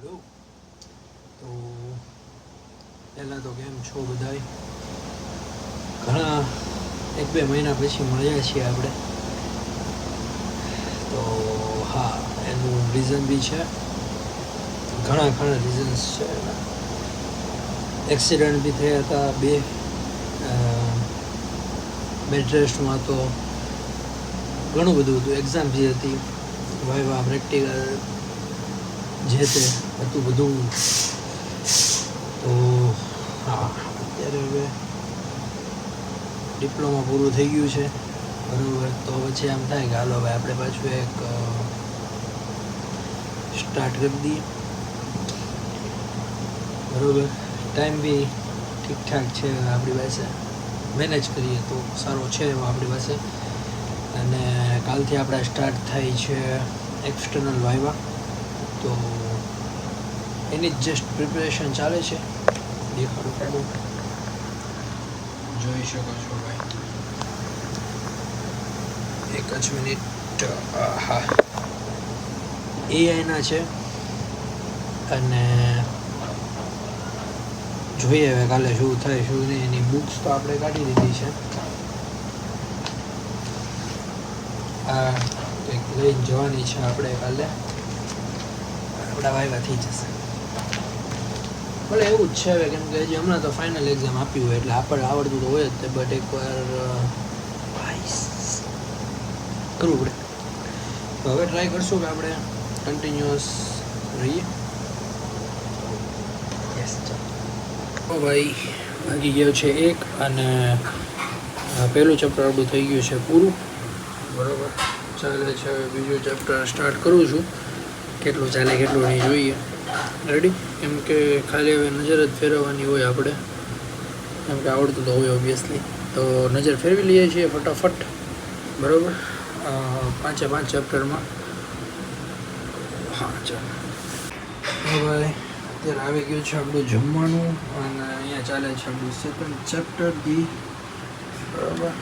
Hello. તો પહેલાં તો કેમ છો બધાય? ઘણા 1-2 મહિના પછી મળ્યા છીએ આપણે. તો હા, એનું રીઝન બી છે, ઘણા રીઝન્સ છે. એક્સિડન્ટ બી થયા હતા બેડ રેસ્ટમાં, તો ઘણું બધું હતું. એક્ઝામ બી હતી, વાયવા પ્રેક્ટિકલ જે તે હતું બધું. તો હા, અત્યારે હવે ડિપ્લોમા પૂરું થઈ ગયું છે, બરાબર. તો પછી એમ થાય કે હાલો હવે આપણે પાછું એક સ્ટાર્ટ કરી દઈએ, બરાબર. ટાઈમ બી ઠીકઠાક છે આપણી પાસે, મેનેજ કરીએ તો સારો છે એવો આપણી પાસે. અને કાલથી આપણે સ્ટાર્ટ થાય છે એક્સટર્નલ વાયવા, તો એની જ જસ્ટ પ્રિપેરેશન ચાલે છે. દેખાડું કાઢું, જોઈ શકો છો ભાઈ. એક જ મિનિટ. હા, એઆઈના છે, અને જોઈએ હવે કાલે શું થાય શું નહીં. એની બુક્સ તો આપણે કાઢી દીધી છે. આ કંઈક લઈને જવાની છે આપણે કાલે, આપણા વાયવા થઈ જશે. ભલે એવું જ છે હવે, કેમ કે હજી હમણાં તો ફાઇનલ એક્ઝામ આપી હોય એટલે આપણે આવડતું તો હોય જ તે, બટ એકવાર કરવું પડે. તો હવે ટ્રાય કરશું કે આપણે કન્ટિન્યુઅસ રહીએ. યસ, ચાલો ભાઈ, વાગી ગયો છે 1, અને પહેલું ચેપ્ટર આપણું થઈ ગયું છે પૂરું, બરાબર. ચાલે છે હવે બીજું ચેપ્ટર સ્ટાર્ટ કરું છું. કેટલું ચાલે કેટલું નહીં જોઈએ. રેડી? કેમ કે ખાલી હવે નજર જ ફેરવવાની હોય આપણે, કેમ કે આવડતું તો હોય ઓબ્વિયસલી. તો નજર ફેરવી લઈએ છીએ ફટાફટ, બરાબર. 5 ચેપ્ટરમાં. હા, ચાલો. ભાઈ, અત્યારે આવી ગયું છે આપણું જમવાનું, અને અહીંયા ચાલે છે આપણું સેકન્ડ ચેપ્ટર બી, બરાબર.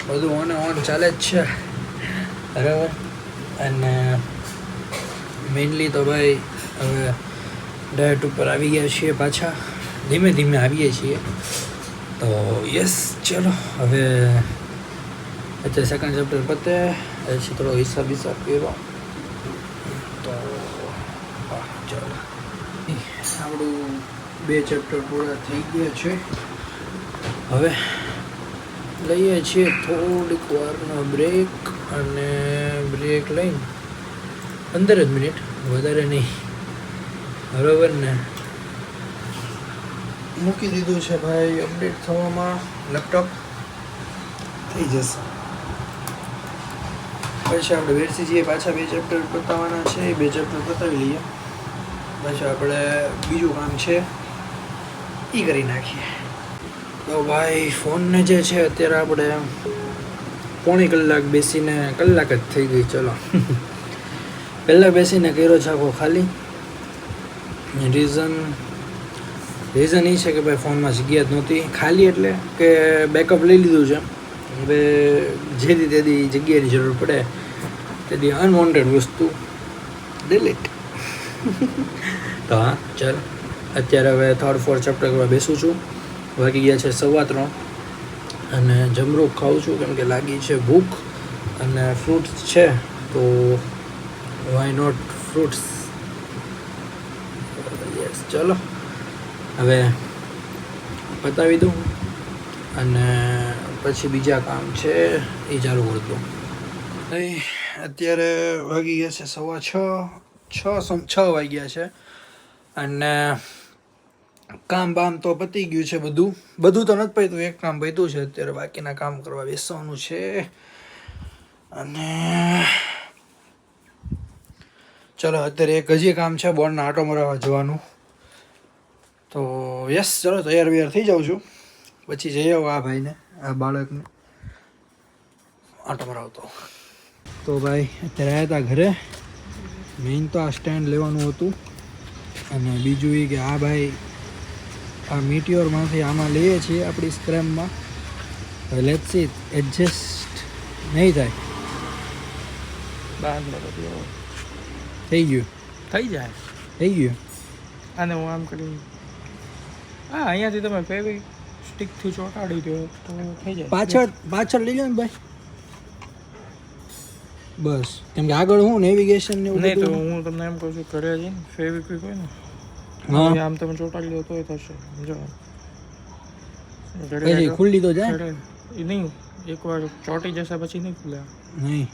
બધું ઓન ચાલે જ છે, બરાબર. અને મેઇનલી તો ભાઈ હવે ડાયટ ઉપર આવી ગયા છીએ પાછા, ધીમે ધીમે આવીએ છીએ. તો યસ, ચલો હવે અત્યારે સેકન્ડ ચેપ્ટર પતે પછી થોડો હિસાબ કર્યો. તો હા, ચાલો. આપણું 2 ચેપ્ટર પૂરા થઈ ગયા છે. હવે લઈએ છીએ થોડીક વારનો બ્રેક, અને બ્રેક લઈને 15 જ મિનિટ, વધારે નહીં, બરાબર ને. મૂકી દીધું છે ભાઈ અપડેટ થવામાં, લેપટોપ થઈ જશે. પછી આપણે બેસી જઈએ, પાછા 2 ચેપ્ટર પતાવવાના છે. એ 2 ચેપ્ટર પતાવી લઈએ, પછી આપણે બીજું કામ છે એ કરી નાખીએ. તો ભાઈ, ફોનને જે છે અત્યારે આપણે પોણી કલાક બેસીને, કલાક જ થઈ ગઈ, ચલો. પહેલાં બેસીને કર્યો છે આખો ખાલી. રીઝન એ છે કે ભાઈ ફોનમાં જગ્યા જ નહોતી. ખાલી એટલે કે બેકઅપ લઈ લીધું છે, હવે જેથી તેથી જગ્યાની જરૂર પડે તેથી અનવોન્ટેડ વસ્તુ ડિલીટ. તો હા, ચાલ. અત્યારે હવે 3-4 ચેપ્ટર કરવા બેસું છું. વાગી ગયા છે 3:15, અને જમરૂખ ખાઉં છું કેમ કે લાગી છે ભૂખ, અને ફ્રૂટ્સ છે તો વાય નોટ ફ્રૂટ્સ. યસ, ચલો હવે પતાવી દઉં, અને પછી બીજા કામ છે એ ચાલુ કરી દઉં. અત્યારે વાગી ગયા છે 6:15 વાગ્યા છે, અને કામ બામ તો પતી ગયું છે. બધું તો નથી પત્યું, એક કામ પત્યું છે. અત્યારે બાકીના કામ કરવા બેસવાનું છે. અને ચલો, અત્યારે એક હજી કામ છે, બોર્ડના આંટો મરાવવા જવાનું. તો યસ, ચલો તૈયાર થઈ જાઉં છું, પછી જઈ આવો આ ભાઈને, આ બાળકને આંટો મરાવતો. તો ભાઈ, અત્યારે આવ્યા હતા ઘરે. મેઇન તો આ સ્ટેન્ડ લેવાનું હતું, અને બીજું એ કે આ ભાઈ આ મીટિયોરમાંથી આમાં લઈએ છીએ આપણી સ્ક્રેમમાં. હવે લેટ્સ સી, એડજસ્ટ નહીં થાય. થઈ ગયું, થઈ જાય. થઈ ગયું. આને હું આમ કરી હા અહીંયાથી તમે ફેવિક સ્ટિકથી ચોંટાડી દો તો થઈ જાય. પાછળ લઈ લો ને ભાઈ. બસ કેમ કે આગળ હું નેવિગેશન ને એવું નહીં તો બધું. હું તમને એમ કહું છું ઘરે જઈને ફેવિક્વિક હોય ને હા આમ તમે ચોંટાડી દો તોય થશે સમજો. પછી ખુલ્લી તો જાય ઘરે એ નહીં એકવાર ચોંટી જશે પછી નહીં ખુલે. નહીં.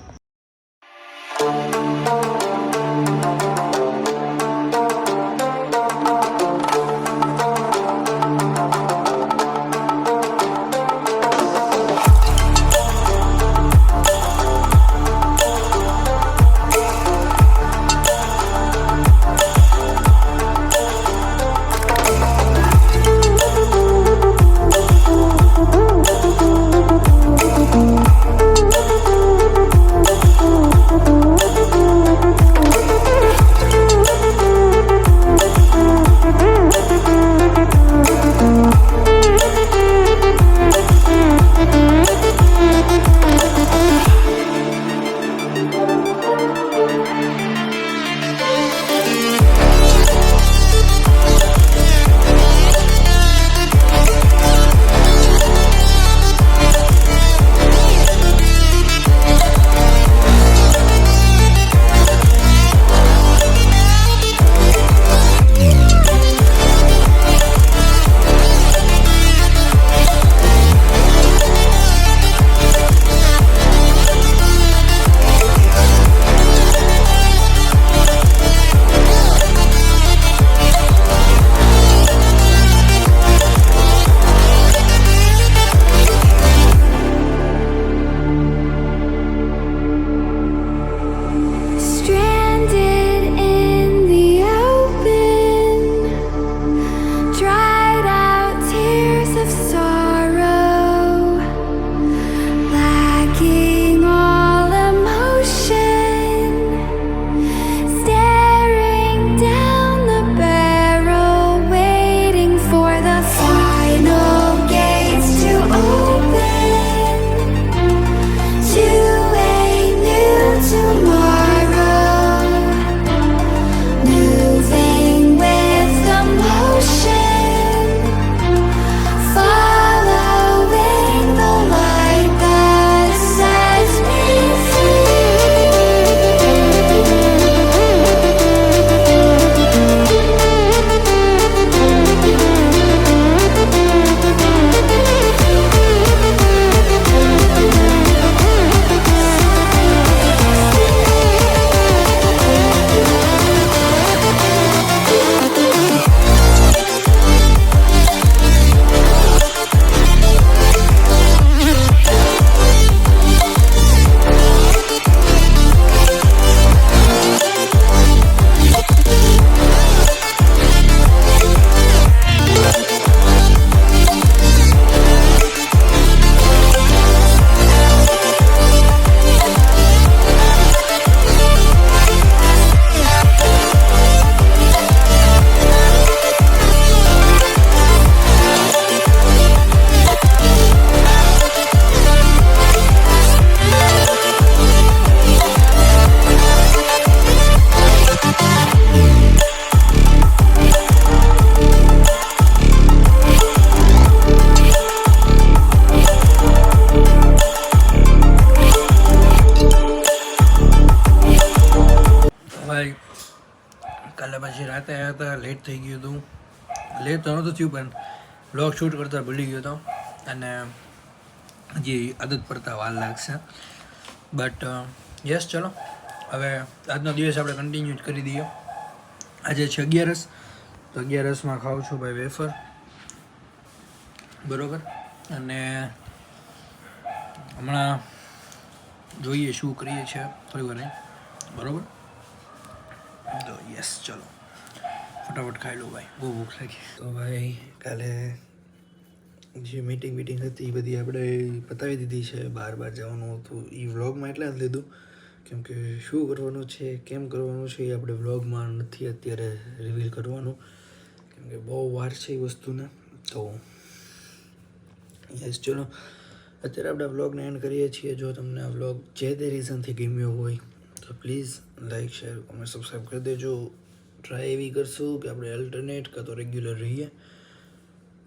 કાલે પછી રાતે આવ્યા હતા, લેટ થઈ ગયું હતું. લેટ તો નહોતું થયું પણ વ્લોગ શૂટ કરતા ભૂલી ગયો હતો અને હજી આદત પડતા વાર લાગશે. બટ યસ, ચલો હવે આજનો દિવસ આપણે કન્ટિન્યુ કરી દઈએ. આજે છે 11સ, તો 11સમાં ખાઉં છું ભાઈ વેફર, બરોબર. અને હમણાં જોઈએ શું કરીએ છીએ થોડી વાર, બરોબર. તો યસ, ચલો ફટાફટ ખાઈ લો ભાઈ, બહુ ભૂખ લાગી. તો ભાઈ કાલે જે મીટિંગ હતી એ બધી આપણે પતાવી દીધી છે. બહાર જવાનું હતું એ વ્લોગમાં એટલે જ લીધું કેમ કે શું કરવાનું છે, કેમ કરવાનું છે એ આપણે વ્લોગમાં નથી અત્યારે રિવીલ કરવાનું કેમ કે બહુ વાર છે એ વસ્તુને. તો યસ, ચલો અત્યારે આપણે વ્લોગને એન્ડ કરીએ છીએ. જો તમને આ વ્લોગ જે તે રીઝનથી ગમ્યો હોય તો please like, share, comment, subscribe કરી દેજો. ટ્રાય એવી કરશું કે આપણે અલ્ટરનેટ કાં તો રેગ્યુલર રહીએ,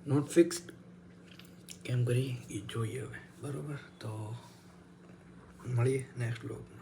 નોટ ફિક્સ્ડ. કેમ કરી એ જોઈએ હવે. બરાબર, તો મળીએ નેક્સ્ટ બ્લોગમાં.